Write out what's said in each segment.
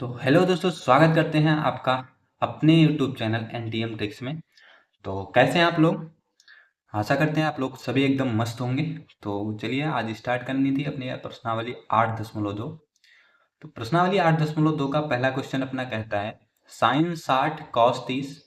तो हेलो दोस्तों, स्वागत करते हैं आपका अपने यूट्यूब चैनल एनटीएम ट्रिक्स में। तो कैसे हैं आप लोग? आशा करते हैं आप लोग सभी एकदम मस्त होंगे। तो चलिए, आज स्टार्ट करनी थी अपनी प्रश्नावली 8.2। तो प्रश्नावली 8.2 का पहला क्वेश्चन अपना कहता है साइन 60 कॉस 30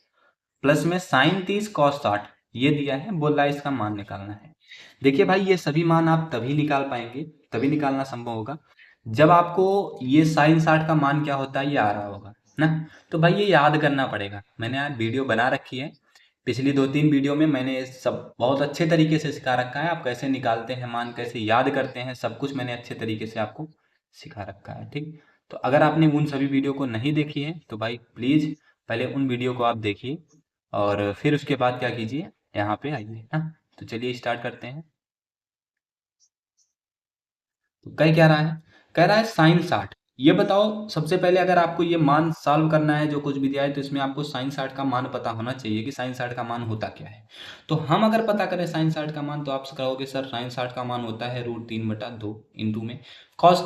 प्लस में साइन 30 कॉस 60 ये दिया है, बोल रहा है इसका मान निकालना है। देखिए भाई, ये सभी मान आप तभी निकाल पाएंगे, तभी निकालना संभव होगा जब आपको ये साइन 60 का मान क्या होता है ये आ रहा होगा ना। तो भाई ये याद करना पड़ेगा। मैंने आज वीडियो बना रखी है, पिछली 2-3 वीडियो में मैंने ये सब बहुत अच्छे तरीके से सिखा रखा है। आप कैसे निकालते हैं मान, कैसे याद करते हैं, सब कुछ मैंने अच्छे तरीके से आपको सिखा रखा है। ठीक, तो अगर आपने उन सभी वीडियो को नहीं देखी है तो भाई प्लीज़ पहले उन वीडियो को आप देखिए और फिर उसके बाद क्या कीजिए, यहाँ पे आइए ना। तो चलिए स्टार्ट करते हैं। तो कह क्या रहा है? कह रहा है साइन 60। ये बताओ सबसे पहले, अगर आपको ये मान सॉल्व करना है जो कुछ भी दिया है तो इसमें आपको साइन 60 का मान पता होना चाहिए कि साइन 60 का मान होता क्या है। तो हम अगर पता करें साइन 60 का मान तो आप कहोगे सर साइन 60 का मान होता है √3/2 इंटू में कॉस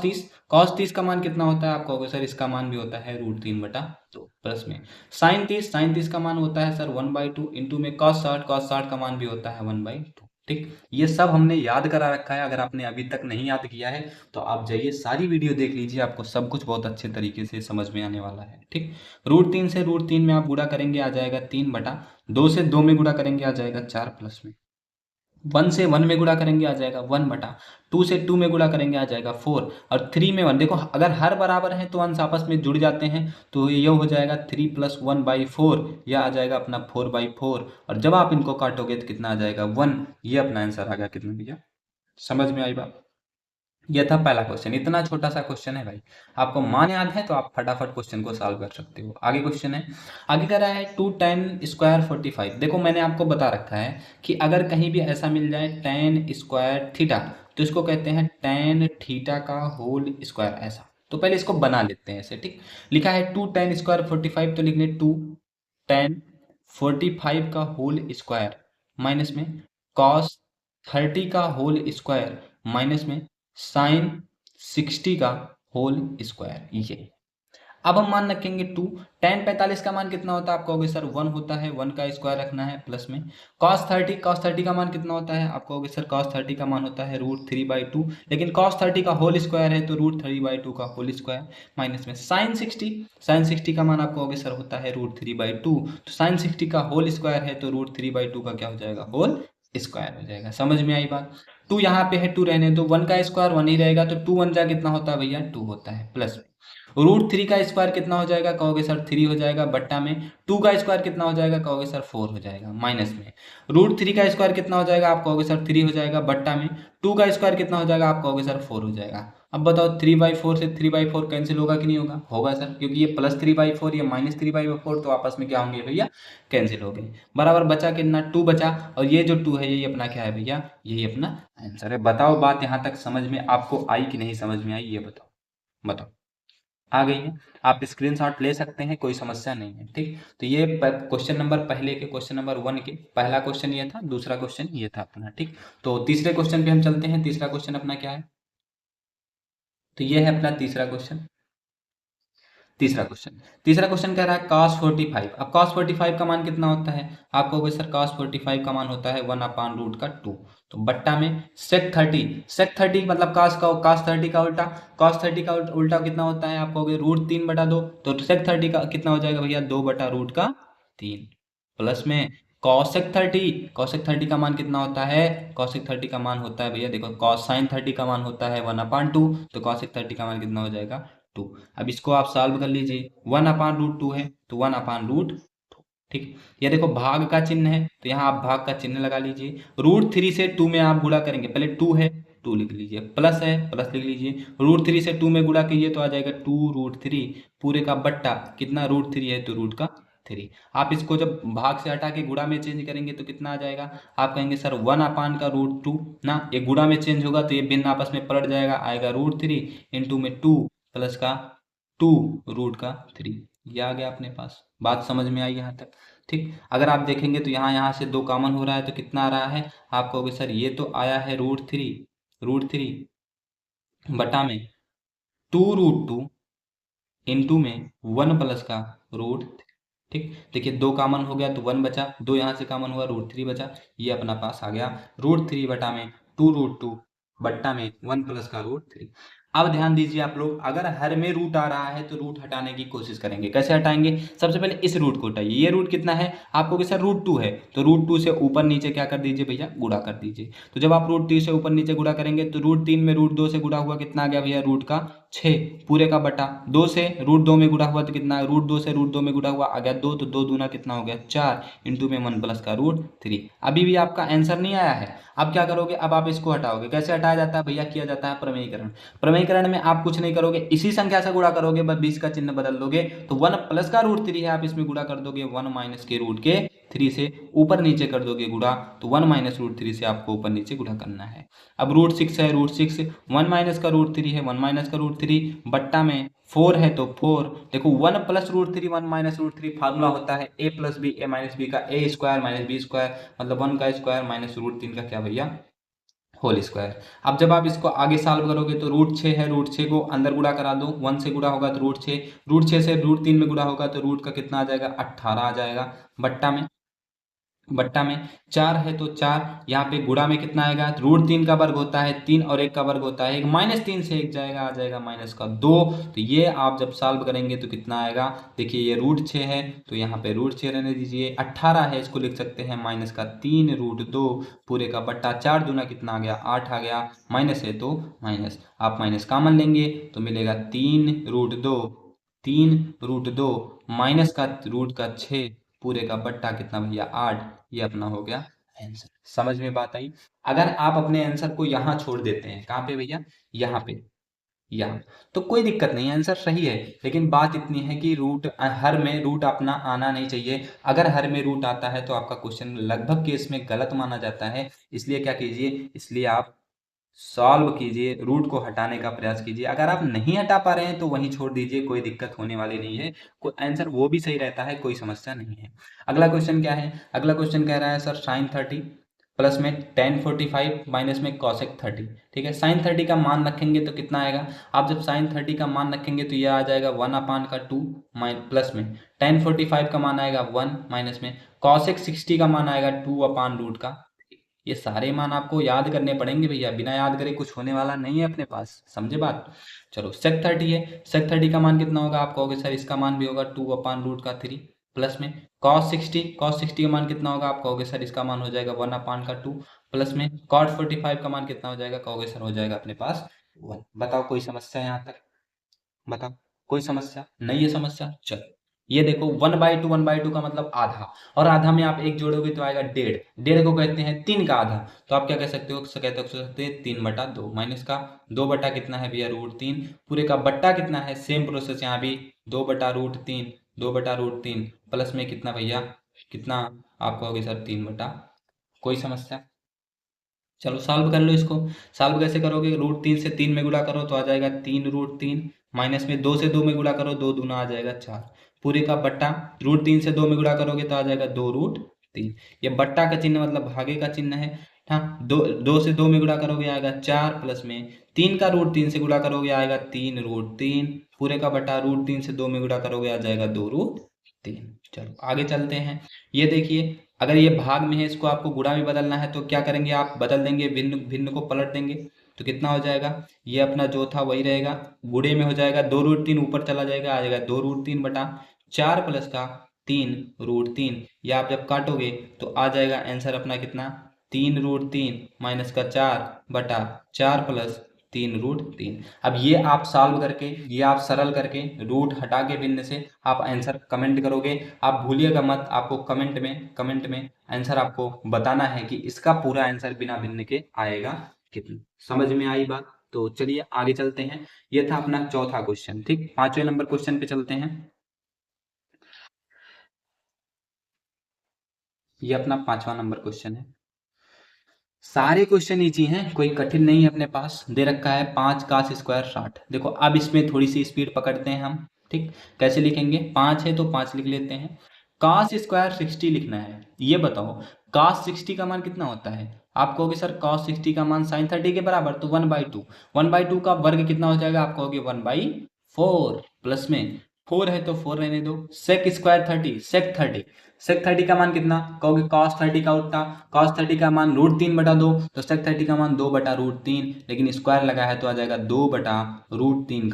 30 का मान कितना होता है? आप कहोगे सर इसका मान भी होता है √3/2 प्लस में साइन 30 का मान होता है सर 1/2 इंटू में कॉस 60 का मान भी होता है 1/2। ठीक, ये सब हमने याद करा रखा है। अगर आपने अभी तक नहीं याद किया है तो आप जाइए सारी वीडियो देख लीजिए, आपको सब कुछ बहुत अच्छे तरीके से समझ में आने वाला है। ठीक, √3 से √3 में आप गुणा करेंगे आ जाएगा 3/2 से 2 में गुणा करेंगे आ जाएगा 4 प्लस में 1 से 1 में गुणा करेंगे आ जाएगा 1/2 से 2 में गुणा करेंगे आ जाएगा 4 और 3 में 1। देखो अगर हर बराबर है तो अंश आपस में जुड़ जाते हैं, तो ये हो जाएगा 3 + 1/4, यह आ जाएगा अपना 4/4। और जब आप इनको काटोगे तो कितना आ जाएगा 1। ये अपना आंसर आ गया कितना भैया? समझ में आई बात? ये था पहला क्वेश्चन। इतना छोटा सा क्वेश्चन है भाई, आपको मान याद है तो आप फटाफट क्वेश्चन को सॉल्व कर सकते हो। आगे क्वेश्चन है, आगे कह रहा है 2 tan² 45। देखो मैंने आपको बता रखा है कि अगर कहीं भी ऐसा मिल जाए tan² θ तो इसको कहते हैं tan थीटा का होल स्क्वायर। ऐसा तो पहले इसको बना लेते हैं ऐसे। ठीक, लिखा है 2 tan² 45 तो लिखने 2 tan 45 का होल स्क्वायर माइनस में cos 30 का होल स्क्वायर माइनस में साइन 60 का होल स्क्वायर। ये अब हम मान रखेंगे 2। tan 45 का मान कितना होता है? आप कहोगे सर 1 होता है, 1 का स्क्वायर रखना है प्लस में cos 30 का मान कितना होता है? आप कहोगे सर cos 30 का मान होता है √3/2, लेकिन cos 30 का होल स्क्वायर है तो √3/2 का होल स्क्वायर माइनस में साइन 60 का मान आप कहोगे सर होता है √3/2, तो साइन 60 का होल स्क्वायर है तो √3/2 का क्या हो जाएगा? होल स्क्वायर हो जाएगा। समझ में आई बात? 2 यहाँ पे है, 2 रहने दो, 1 का स्क्वायर 1 ही रहेगा तो 2 1 जा कितना होता है भैया? 2 होता है प्लस में √3 का स्क्वायर कितना हो जाएगा? कहोगे सर 3 हो जाएगा बट्टा में 2 का स्क्वायर कितना हो जाएगा? कहोगे सर 4 हो जाएगा माइनस में √3 का स्क्वायर कितना हो जाएगा? आप कहोगे सर 3 हो जाएगा बट्टा में 2 का स्क्वायर कितना हो जाएगा? आप कहोगे सर 4 हो जाएगा। अब बताओ 3/4 से 3/4 कैंसिल होगा कि नहीं होगा? होगा सर, क्योंकि ये +3/4 ये -3/4 तो आपस में क्या होंगे भैया? कैंसिल हो गए। बराबर बचा कितना? 2 बचा, और ये जो 2 है यही अपना क्या है भैया? यही अपना आंसर है। बताओ बात यहाँ तक समझ में आपको आई कि नहीं समझ में आई? ये बताओ, बताओ। आ गई है? आप स्क्रीनशॉट ले सकते हैं, कोई समस्या नहीं है। ठीक, तो ये क्वेश्चन नंबर पहले के क्वेश्चन नंबर 1 के पहला क्वेश्चन ये था, दूसरा क्वेश्चन ये था अपना। ठीक, तो तीसरे क्वेश्चन पे हम चलते हैं। तीसरा क्वेश्चन अपना क्या है? तो ये है अपना तीसरा क्वेश्चन। तीसरा क्वेश्चन कह रहा है cos 45। अब cos 45 का मान कितना होता है? आप कहोगे सर cos 45 का मान होता है 1/√2। तो बट्टा में sec 30 मतलब cos 30 का उल्टा, cos 30 का उल्टा कितना होता है? आप कहोगे √3/2, तो sec 30 का कितना हो जाएगा भैया? 2/√3 प्लस में cos 30 का मान कितना होता है? cos 30 का मान होता है भैया, देखो cos sin 30 का मान होता है 1/2, तो cos 30 का मान कितना हो जाएगा? 2। अब इसको आप सॉल्व कर लीजिए, 1/√2 है तो 1/√2। ठीक, ये देखो भाग का चिन्ह है तो यहाँ आप भाग का चिन्ह लगा लीजिए। √3 से 2 में आप गुणा करेंगे, पहले 2 है 2 लिख लीजिए, प्लस है प्लस लिख लीजिए, √3 से 2 में गुणा कीजिए तो आ जाएगा 2√3 पूरे का बट्टा कितना? √3 है तो रूट का 3। आप इसको जब भाग से हटा के गुणा में चेंज करेंगे तो कितना आ जाएगा? आप कहेंगे सर 1/√2 ना, ये गुणा में चेंज होगा तो ये भिन्न आपस में पलट जाएगा, आएगा √3 इंटू में 2 प्लस का 2 √3। ये आ गया अपने पास। बात समझ में आई यहाँ तक? ठीक, अगर आप देखेंगे तो यहाँ यहाँ से 2 कॉमन हो रहा है तो कितना आ रहा है? आप कहोगे सर ये तो आया है √3 बटा में 2√2 इंटू में 1 प्लस का रूट। ठीक, देखिए 2 कॉमन हो गया तो 1 बचा, 2 यहाँ से कॉमन हुआ √3 बचा। ये अपना पास आ गया √3 बटा में 2√2 बट्टा में 1 प्लस का √3। अब ध्यान दीजिए आप लोग, अगर हर में रूट आ रहा है तो रूट हटाने की कोशिश करेंगे। कैसे हटाएंगे? सबसे पहले इस रूट को हटाइए। ये रूट कितना है आपको कि सर √2 है, तो √2 से ऊपर नीचे क्या कर दीजिए भैया, गुणा कर दीजिए। तो जब आप √3 से ऊपर नीचे गुणा करेंगे तो √3 में √2 से गुणा हुआ कितना आ गया भैया, रूट का 6 पूरे का बटा 2 से √2 में गुणा हुआ तो कितना, √2 से √2 में गुणा हुआ आ गया 2, तो 2 दूना कितना हो गया 4 इंटू में 1 प्लस का √3। अभी भी आपका आंसर नहीं आया है। अब क्या करोगे, अब आप इसको हटाओगे। कैसे हटाया जाता है भैया, किया जाता है प्रमेयीकरण। प्रमेयीकरण में आप कुछ नहीं करोगे, इसी संख्या से गुणा करोगे, बस 20 का चिन्ह बदल दोगे तो 1 प्लस का √3 है, आप इसमें गुणा कर दोगे 1 माइनस के रूट के 3 से, ऊपर नीचे कर दोगे गुणा, तो 1 माइनस √3 से आपको ऊपर नीचे गुणा करना है। अब √6 है, √6 1 माइनस का √3 है, 1 माइनस का √3 बट्टा में 4 है तो 4। देखो 1 प्लस √3 1 माइनस √3 फार्मूला होता है a plus B A minus B का a square minus B square, मतलब 1 का स्क्वायर माइनस √3 का क्या भैया, होल स्क्वायर। अब जब आप इसको आगे सॉल्व करोगे तो √6 है, √6 को अंदर गुणा करा दो, 1 से गुणा होगा तो √6, √6 से √3 में गुणा होगा तो रूट का कितना आ जाएगा, 18 आ जाएगा। बट्टा में 4 है तो 4, यहाँ पे गुणा में कितना आएगा, √3 का वर्ग होता है 3 और 1 का वर्ग होता है 1, -3 से 1 जाएगा, आ जाएगा माइनस का 2। तो ये आप जब सॉल्व करेंगे तो कितना आएगा, देखिए ये √6 है तो यहाँ पे √6 रहने दीजिए, 18 है इसको लिख सकते हैं माइनस का 3√2 पूरे का बट्टा 4 दूना कितना आ गया 8 आ गया, माइनस है तो माइनस, आप माइनस कॉमन लेंगे तो मिलेगा 3√2 माइनस का रूट का 6 पूरे का बट्टा कितना भैया 8। ये अपना हो गया आंसर। समझ में बात आई? अगर आप अपने आंसर को यहाँ छोड़ देते हैं, कहाँ पे भैया, यहाँ पे, यहाँ, तो कोई दिक्कत नहीं, आंसर सही है। लेकिन बात इतनी है कि रूट, हर में रूट अपना आना नहीं चाहिए। अगर हर में रूट आता है तो आपका क्वेश्चन लगभग केस में गलत माना जाता है। इसलिए क्या कीजिए, इसलिए आप सॉल्व कीजिए, रूट को हटाने का प्रयास कीजिए। अगर आप नहीं हटा पा रहे हैं तो वहीं छोड़ दीजिए, कोई दिक्कत होने वाली नहीं है, कोई आंसर वो भी सही रहता है, कोई समस्या नहीं है। अगला क्वेश्चन क्या है, अगला क्वेश्चन कह रहा है सर sin30 प्लस में tan45 माइनस में cosec30। ठीक है, sin30 का मान रखेंगे तो कितना आएगा, आप जब sin30 का मान रखेंगे तो यह आ जाएगा 1/2 प्लस में tan45 का मान आएगा 1 माइनस में cosec60 का मान आएगा 2/√। का ये सारे मान आपको याद करने पड़ेंगे भैया, बिना याद करे कुछ होने वाला नहीं है अपने पास, समझे बात। चलो sec30 है, sec30 का मान कितना होगा, आप कहोगे सर इसका मान भी होगा 2/√3 प्लस में cos60 का मान कितना होगा, आप कहोगे सर इसका मान हो जाएगा 1/2 प्लस में cot45 का मान कितना हो जाएगा, कहोगे सर हो जाएगा अपने पास 1। बताओ कोई समस्या यहाँ तक, बताओ कोई समस्या नहीं है, समस्या। चलो ये देखो 1/2 का मतलब आधा, और आधा में आप एक जोड़ोगे तो आएगा 1.5, 1.5 को कहते हैं 3 का आधा। तो आप क्या कह सकते हो, कहते हैं 3/2 माइनस का 2 बटा कितना है भैया √3 पूरे का बट्टा कितना है, सेम प्रोसेस यहाँ भी 2/√3 2/√3 प्लस में कितना भैया, कितना आप कहोगे सर 3 कोई समस्या। चलो सॉल्व कर लो इसको। सॉल्व कैसे करोगे, √3 से 3 में गुणा करो तो आ जाएगा 3√3 माइनस में 2 से 2 में गुणा करो 2 दूना आ जाएगा 4 पूरे का बट्टा, √3 से 2 में गुणा करोगे तो आ जाएगा 2√3। ये बट्टा का चिन्ह मतलब भागे का चिन्ह है। हाँ, 2 से 2 में गुणा करोगे आएगा 4 प्लस में 3 का √3 से गुणा करोगे आएगा 3√3 पूरे का बट्टा, √3 से 2 में गुणा करोगे आ जाएगा 2√3। चलो आगे चलते हैं। ये देखिए अगर ये भाग में है, इसको आपको गुणा में बदलना है तो क्या करेंगे, आप बदल देंगे, भिन्न भिन्न को पलट देंगे तो कितना हो जाएगा, ये अपना जो था वही रहेगा, गुणे में हो जाएगा 2√3 ऊपर चला जाएगा, आ जाएगा 2√3/4 प्लस का 3√3। या आप जब काटोगे तो आ जाएगा आंसर अपना कितना, 3√3 माइनस का 4/4 प्लस 3√3। अब ये आप सॉल्व करके, ये आप सरल करके, रूट हटा के भिन्न से आप आंसर कमेंट करोगे। आप भूलिएगा मत, आपको कमेंट में आंसर आपको बताना है कि इसका पूरा आंसर बिना भिन्न के आएगा कितना। समझ में आई बात? तो चलिए आगे चलते हैं। ये था अपना चौथा क्वेश्चन। ठीक, 5वें नंबर क्वेश्चन पे चलते हैं। ये अपना 5वां नंबर क्वेश्चन है। सारे क्वेश्चन इजी हैं, कोई कठिन नहीं है अपने पास। दे रखा है 5 का स्क्वायर 60। देखो अब इसमें थोड़ी सी स्पीड पकड़ते हैं हम। ठीक, कैसे लिखेंगे, 5 है तो 5 लिख लेते हैं। cos स्क्वायर 60 लिखना है। ये बताओ cos 60 का मान कितना होता है, आप कहोगे सर cos 60 का मान sin 30 के बराबर, तो 1/2 1/2 का वर्ग कितना हो जाएगा, आप कहोगे 1/4 4 प्लस में 4 है तो 4 रहने दो, सेक स्क्वायर 30, सेक 30 का मान कितना, कहोगे cos 30 का उल्टा, cos 30 का मान √3/2, तो सेक 30 का मान 2/√3, लेकिन स्क्वायर लगा है तो आ जाएगा 2/√3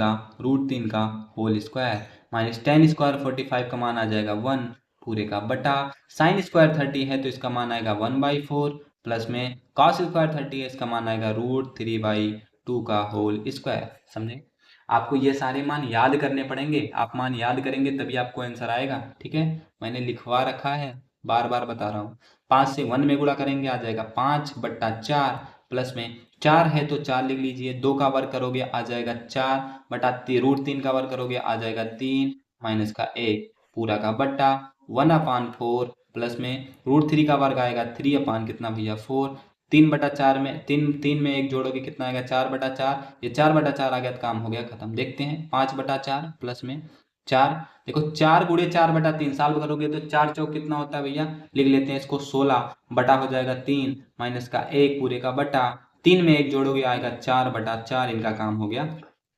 का whole square, minus ten square 45 का मान आ जाएगा 1 पूरे का बटा, साइन स्क्वायर 30 है तो इसका मान आएगा 1/4, प्लस में cos स्क्वायर 30 है इसका मान आएगा √3/2 का होल स्क्वायर। समझे? आपको ये सारे मान याद करने पड़ेंगे, आप मान याद करेंगे तभी आपको आंसर आएगा। ठीक है, मैंने लिखवा रखा है, बार बार बता रहा हूँ। 5 से 1 में गुणा करेंगे आ जाएगा 5/4, प्लस में 4 है तो 4 लिख लीजिए, 2 का वर्ग करोगे आ जाएगा 4/√3 का वर्ग करोगे आ जाएगा 3, माइनस का 1 पूरा का बट्टा 1/4, प्लस में √3 का वर्ग आएगा 3 कितना भैया 4, 3/4 में 3 में 1 जोड़ोगे कितना आएगा 4/4, ये 4/4 आ गया तो काम हो गया खत्म। देखते हैं 5/4 प्लस में 4, देखो 4 गुणे 4/3 सॉल्व करोगे तो 4 चौक कितना होता है भैया, लिख लेते हैं इसको 16 बटा हो जाएगा 3, माइनस का 1 पूरे का बटा 3 में 1 जोड़ोगे आएगा 4/4, इनका काम हो गया।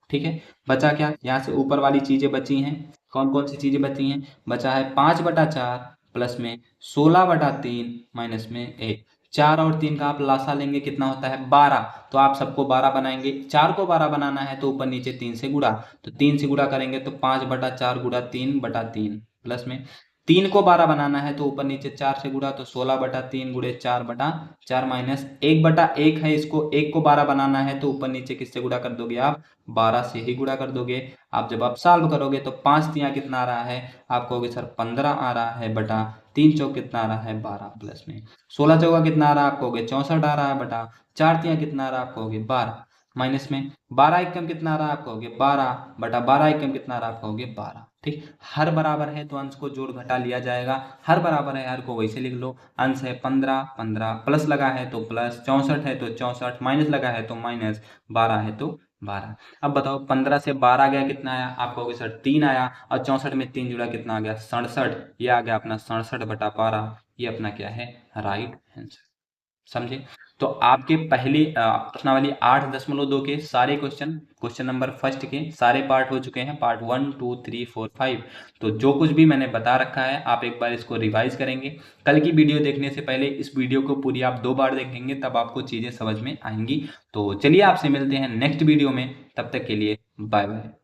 ठीक है, बचा क्या, यहाँ से ऊपर वाली चीजें बची हैं, कौन कौन सी चीजें बची हैं, बचा है 5/4 प्लस में 16/3 माइनस में 1, 4 और 3 का आप लासा लेंगे कितना होता है 12, तो आप सबको 12 बनाएंगे, 4 को 12 बनाना है तो ऊपर नीचे 3 से गुणा, तो 3 से गुणा करेंगे तो 5/4 गुणा 3/3, प्लस में 3 को 12 बनाना है तो ऊपर नीचे 4 से गुणा, तो 16/3 गुणे 4/4, माइनस 1/1 है, इसको 1 को 12 बनाना है तो ऊपर नीचे किससे गुणा कर दोगे आप, 12 से ही गुणा कर दोगे। आप जब आप सॉल्व करोगे तो 5 तिया कितना आ रहा है, आप कहोगे सर 15 आ रहा है बटा 3 चौक कितना आ रहा है 12, प्लस में 16 चौका कितना आ रहा है आप कहोगे 64 आ रहा है बटा 4 तिया कितना आ रहा है आप कहोगे 12, माइनस में 12 एकम कितना आ रहा है आप कहोगे 12 बटा 12 एकम कितना आ रहा है आप कहोगे 12। ठीक, हर बराबर है तो अंश को जोड़ घटा लिया जाएगा, हर बराबर है हर को वैसे लिख लो, अंश है 15, 15 प्लस लगा है तो प्लस, 64 है तो 64, माइनस लगा है तो माइनस, 12 है तो 12। अब बताओ 15 से 12 गया कितना आया, आप कहोगे सर 3 आया, और 64 में 3 जुड़ा कितना आ गया 67, ये आ गया अपना 67/12, ये अपना क्या है राइट आंसर। समझे? तो आपके पहली प्रश्नावली 8.2 के सारे क्वेश्चन नंबर फर्स्ट के सारे पार्ट हो चुके हैं, पार्ट 1 2 3 4 5। तो जो कुछ भी मैंने बता रखा है आप एक बार इसको रिवाइज करेंगे, कल की वीडियो देखने से पहले इस वीडियो को पूरी आप 2 बार देखेंगे तब आपको चीजें समझ में आएंगी। तो चलिए आपसे मिलते हैं नेक्स्ट वीडियो में, तब तक के लिए बाय बाय।